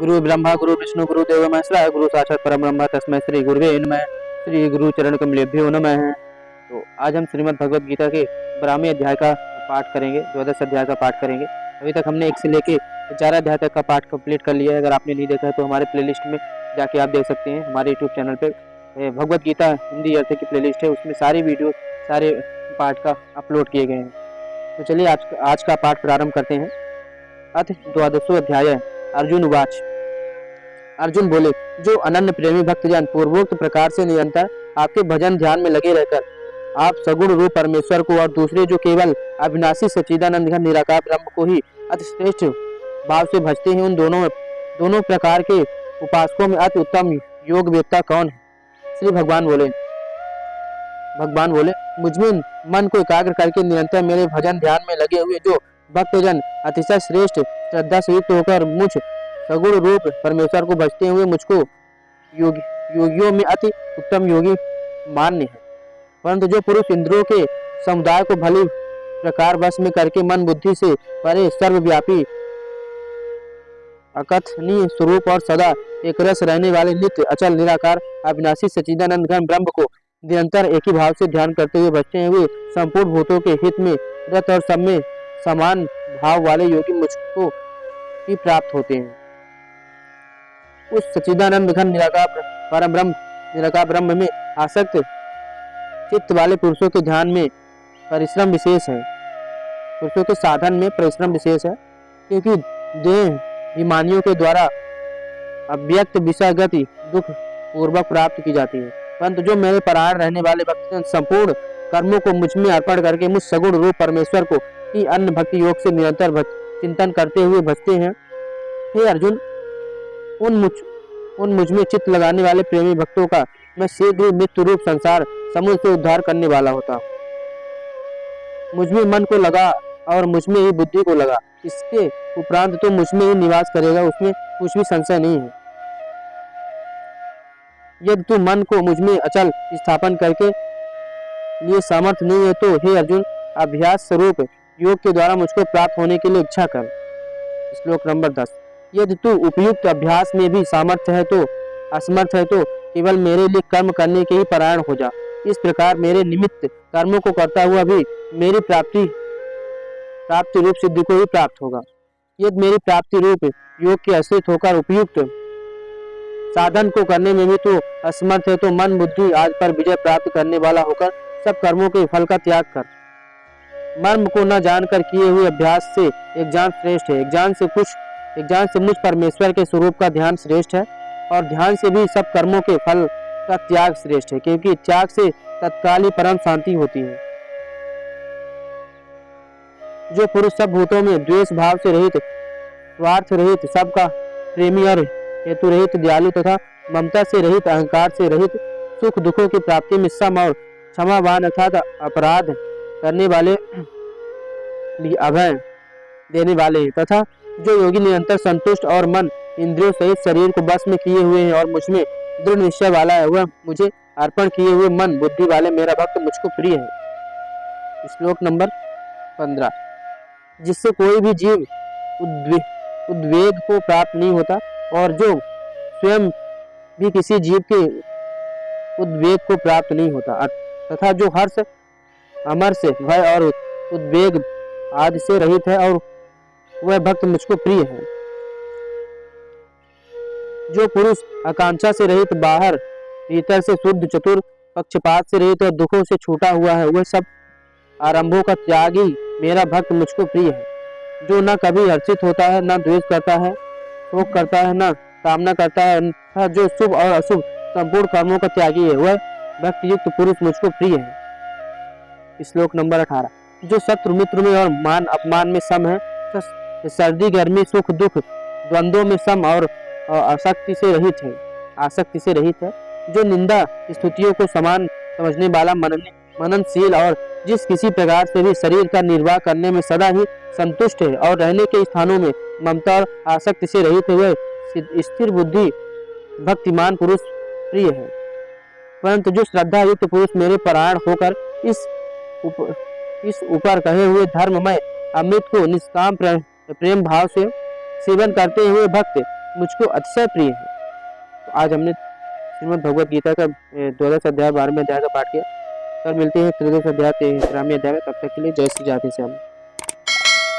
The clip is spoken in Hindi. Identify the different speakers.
Speaker 1: गुरु ब्रह्मा गुरु विष्णु गुरु देव महेश्वरा गुरु साक्षात परम ब्रह्म तस्मै श्री गुरुवे नमः। श्री गुरु चरण कमलेभ्यो नमः। तो आज हम श्रीमद् भगवद गीता के 12वें अध्याय का पाठ करेंगे, 12 अध्याय का पाठ करेंगे। अभी तक हमने 1 से लेके 4 अध्याय तक का पाठ कंप्लीट कर लिया है। अगर आपने नहीं देखा है तो हमारे प्लेलिस्ट में जाके आप देख सकते हैं। हमारे यूट्यूब चैनल पे भगवद गीता हिंदी अर्थ की प्लेलिस्ट है, उसमें सारी वीडियो सारे पाठ का अपलोड किए गए हैं। तो चलिए आज का पाठ प्रारंभ करते हैं। अथ 12वां अध्याय। अर्जुन उवाच। अर्जुन बोले, जो अनन्य प्रेमी भक्तजन पूर्वोक्त प्रकार से निरंतर आपके भजन ध्यान में लगे रहकर आप सगुण रूप परमेश्वर को और दूसरे जो केवल अविनाशी सच्चिदानंद घन निराकार ब्रह्म को ही अति श्रेष्ठ भाव से भजते हैं, उन दोनों प्रकार के उपासकों में अति उत्तम योग वेत्ता कौन है? श्री भगवान बोले, मुझमें मन को एकाग्र करके निरंतर मेरे भजन ध्यान में लगे हुए जो भक्तजन अतिशय श्रेष्ठ श्रद्धा से युक्त होकर मुझ सगुण रूप परमेश्वर को भजते हुए मुझको योगियों में अति उत्तम योगी मान्य है। परंतु जो पुरुष इंद्रियों के समुदाय को भली प्रकार वश में करके मन बुद्धि से परे सर्वव्यापी अकथनीय स्वरूप और सदा एक रस रहने वाले नित्य अचल निराकार अविनाशी सच्चिदानंद घन ब्रह्म को निरंतर एक ही भाव से ध्यान करते हुए भजते हैं, वे संपूर्ण भूतों के हित में रत और सब में समान भाव वाले योगी मुझको ही प्राप्त होते हैं। उस सच्चिदानंद घन निराकार ब्रह्म में आसक्त चित्त वाले पुरुषों के ध्यान में परिश्रम विशेष है, पुरुषों के साधन में परिश्रम विशेष है, क्योंकि देह अभिमानियों के द्वारा अव्यक्त विषय गति दुख पूर्वक प्राप्त की जाती है। परंतु जो मेरे परायण रहने वाले भक्तजन संपूर्ण कर्मों को मुझ में अर्पण करके मुझ सगुण रूप परमेश्वर को ही अन्य भक्ति योग से निरंतर चिंतन करते हुए भजते हैं, हे अर्जुन, उन मुझ में चित्त लगाने वाले प्रेमी भक्तों का मैं शीघ्र ही मृत्यु रूप संसार समुद्र से उद्धार करने वाला होता हूँ। मुझ में मन को लगा और मुझ में ही बुद्धि को लगा, इसके उपरांत तो मुझ में ही निवास करेगा, उसमें कुछ भी संशय नहीं है। यदि तू मन को मुझ में अचल स्थापन करके लिए सामर्थ्य नहीं है तो हे अर्जुन, अभ्यास स्वरूप योग के द्वारा मुझको प्राप्त होने के लिए इच्छा कर। श्लोक नंबर 10। यदि तू उपयुक्त अभ्यास में भी सामर्थ्य है तो असमर्थ है तो केवल मेरे लिए कर्म करने के ही परायण हो जा। इस प्रकार मेरे निमित्त कर्मों को करता हुआ भी मेरी प्राप्ति रूप सिद्धि को ही प्राप्त होगा। यदि मेरी प्राप्ति रूप योग के आश्रित होकर उपयुक्त साधन को करने में भी तो असमर्थ है तो मन बुद्धि आज पर विजय प्राप्त करने वाला होकर सब कर्मों के फल का त्याग कर। मर्म को न जानकर किए हुए अभ्यास से एक जान श्रेष्ठ है, एक जान से मुझ परमेश्वर के स्वरूप का ध्यान श्रेष्ठ है, और ध्यान से भी सब कर्मों के फल का त्याग श्रेष्ठ है, क्योंकि त्याग से तत्काल ही परम शांति होती है। जो पुरुष सब भूतों में द्वेष भाव से रहित, स्वार्थ रहित, सबका प्रेमी और हेतु रहित, दयालु तथा ममता से रहित, अहंकार से रहित, सुख दुखों की प्राप्ति में सम और क्षमावान अर्थात अपराध करने वाले अभय देने वाले हैं, तथा जो योगी निरंतर संतुष्ट और मन इंद्रियों सहित शरीर को बस में किए हुए हैं और मुझ में दृढ़ निश्चय वाला है, वह मुझे अर्पण किए हुए मन बुद्धि वाले मेरा भक्त मुझको प्रिय है। श्लोक नंबर 15। जिससे कोई भी जीव उद्वेग को प्राप्त नहीं होता और जो स्वयं भी किसी जीव के उद्वेग को प्राप्त नहीं होता, तथा जो हर्ष अमर्ष भय और उद्वेग आदि से रहित है और वह भक्त मुझको प्रिय है। जो पुरुष आकांक्षा से रहित, बाहर भीतर से शुद्ध, चतुर, पक्षपात से रहित और दुखों से छूटा हुआ है, वह सब आरंभों का त्यागी मेरा भक्त मुझको प्रिय है। जो न कभी हर्षित होता है, न द्वेष करता है, शोक करता है, न कामना करता है, जो शुभ और अशुभ संपूर्ण कर्मों का त्यागी है, वह भक्ति युक्त पुरुष मुझको प्रिय है। श्लोक नंबर 18। जो शत्रु मित्र में और मान अपमान में सम है, सर्दी गर्मी सुख दुख द्वंद्वों में सम और आसक्ति से रहित है, जो निंदा स्तुतियों को समान समझने वाला मननशील और जिस किसी प्रकार से भी शरीर का निर्वाह करने में सदा ही संतुष्ट है और रहने के स्थानों में ममता और आसक्ति से रहित है, वह स्थिर बुद्धि भक्तिमान पुरुष प्रिय है। परंतु जो श्रद्धा युक्त पुरुष मेरे परायण होकर इस ऊपर कहे हुए धर्ममय अमृत को निष्काम प्रेम भाव से सेवन करते हुए भक्त मुझको अतिशय प्रिय है। तो आज हमने श्रीमद् भगवद गीता का 12 अध्याय 12वें अध्याय का पाठ किया। कल मिलते हैं 13 अध्याय 13वें अध्याय में। तब तक के लिए जय श्री राधे श्याम।